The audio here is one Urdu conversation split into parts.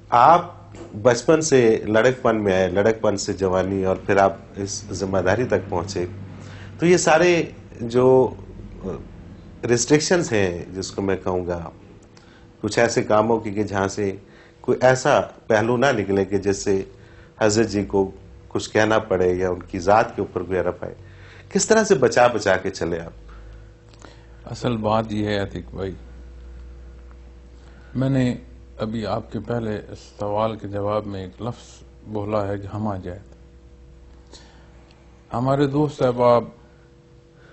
آپ بچپن سے لڑک پن میں آئے، لڑک پن سے جوانی، اور پھر آپ اس ذمہ داری تک پہنچے، تو یہ سارے جو ریسٹرکشنز ہیں، جس کو میں کہوں گا، کچھ ایسے کاموں کی کہ جہاں سے کوئی ایسا پہلو نہ نکلے کہ جس سے حضرت جی کو کچھ کہنا پڑے یا ان کی ذات کے اوپر کوئی عرف آئے، کس طرح سے بچا کے چلے آپ؟ اصل بات یہ ہے عتیق بھائی، میں نے ابھی آپ کے پہلے سوال کے جواب میں ایک لفظ بولا ہے کہ ہم آ جائے. ہمارے دوست احباب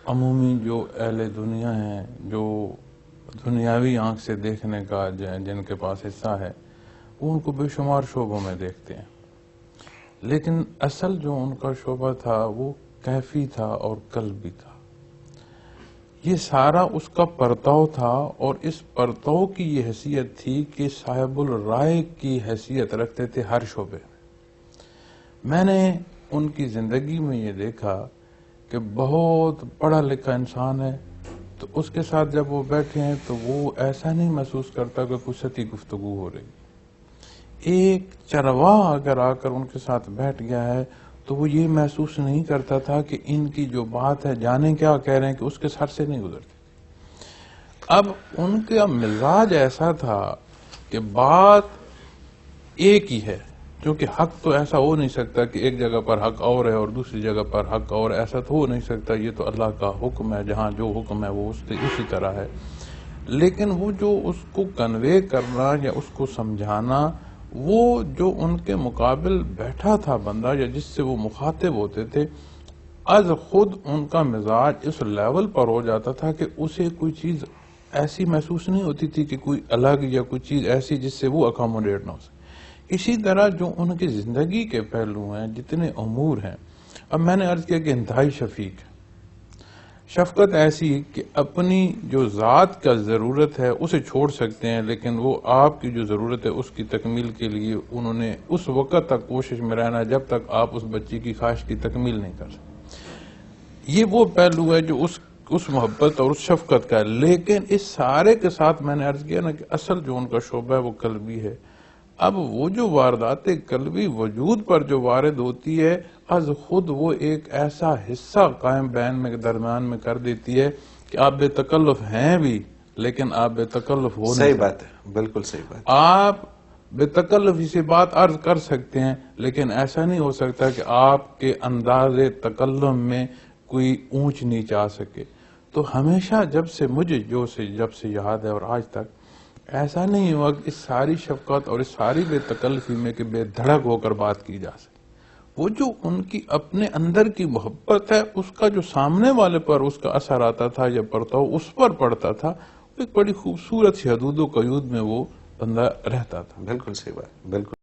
عمومی جو اہل دنیا ہیں، جو دنیاوی آنکھ سے دیکھنے کا جن کے پاس حصہ ہے، وہ ان کو بے شمار شعبوں میں دیکھتے ہیں، لیکن اصل جو ان کا شعبہ تھا وہ کیفی تھا اور قلبی تھا. یہ سارا اس کا پرتاؤ تھا، اور اس پرتاؤ کی یہ حیثیت تھی کہ صاحب الرائے کی حیثیت رکھتے تھے ہر شعبے میں. میں نے ان کی زندگی میں یہ دیکھا کہ بہت پڑھا لکھا انسان ہے، تو اس کے ساتھ جب وہ بیٹھے ہیں تو وہ ایسا نہیں محسوس کرتا کہ کچھ سطحی گفتگو ہو رہی. ایک چرواہ اگر آ کر ان کے ساتھ بیٹھ گیا ہے تو وہ یہ محسوس نہیں کرتا تھا کہ ان کی جو بات ہے جانے کیا کہہ رہے ہیں، کہ اس کے سر سے نہیں گزرتی. اب ان کا مزاج ایسا تھا کہ بات ایک ہی ہے، کیونکہ حق تو ایسا ہو نہیں سکتا کہ ایک جگہ پر حق اور ہے اور دوسری جگہ پر حق اور، ایسا تو ہو نہیں سکتا. یہ تو اللہ کا حکم ہے، جہاں جو حکم ہے وہ اسی طرح ہے. لیکن وہ جو اس کو کنوے کرنا یا اس کو سمجھانا، وہ جو ان کے مقابل بیٹھا تھا بندہ یا جس سے وہ مخاطب ہوتے تھے، از خود ان کا مزاج اس لیول پر ہو جاتا تھا کہ اسے کوئی چیز ایسی محسوس نہیں ہوتی تھی کہ کوئی الگ یا کوئی چیز ایسی جس سے وہ اکاموڈیٹ نہ ہو سکے. اسی طرح جو ان کی زندگی کے پہلو ہیں، جتنے امور ہیں، اب میں نے عرض کیا کہ انتہائی شفیق ہے. شفقت ایسی کہ اپنی جو ذات کا ضرورت ہے اسے چھوڑ سکتے ہیں، لیکن وہ آپ کی جو ضرورت ہے اس کی تکمیل کے لیے انہوں نے اس وقت تک کوشش میں رہنا جب تک آپ اس بچی کی خواہش کی تکمیل نہیں کر سکتے. یہ وہ پہلو ہے جو اس محبت اور اس شفقت کا ہے. لیکن اس سارے کے ساتھ میں نے عرض کیا نا کہ اصل جو ان کا شعبہ ہے وہ قلبی ہے. اب وہ جو واردات قلبی وجود پر جو وارد ہوتی ہے، از خود وہ ایک ایسا حصہ قائم بین میں درمیان میں کر دیتی ہے کہ آپ بے تکلف ہیں بھی، لیکن آپ بے تکلف ہو نہیں. صحیح بات ہے، بالکل صحیح بات. آپ بے تکلفی سے بات عرض کر سکتے ہیں، لیکن ایسا نہیں ہو سکتا کہ آپ کے انداز تکلم میں کوئی اونچ نیچ آ سکے. تو ہمیشہ جب سے یاد ہے اور آج تک ایسا نہیں ہوا کہ اس ساری شفقت اور اس ساری بے تکلفی میں کہ بے دھڑک ہو کر بات کی جا سکے. وہ جو ان کی اپنے اندر کی محبت ہے، اس کا جو سامنے والے پر اس کا اثر آتا تھا یا پرتاؤ اس پر پڑتا تھا، ایک بڑی خوبصورت سی حدود و قیود میں وہ بندہ رہتا تھا. بالکل صحیح بات، بالکل.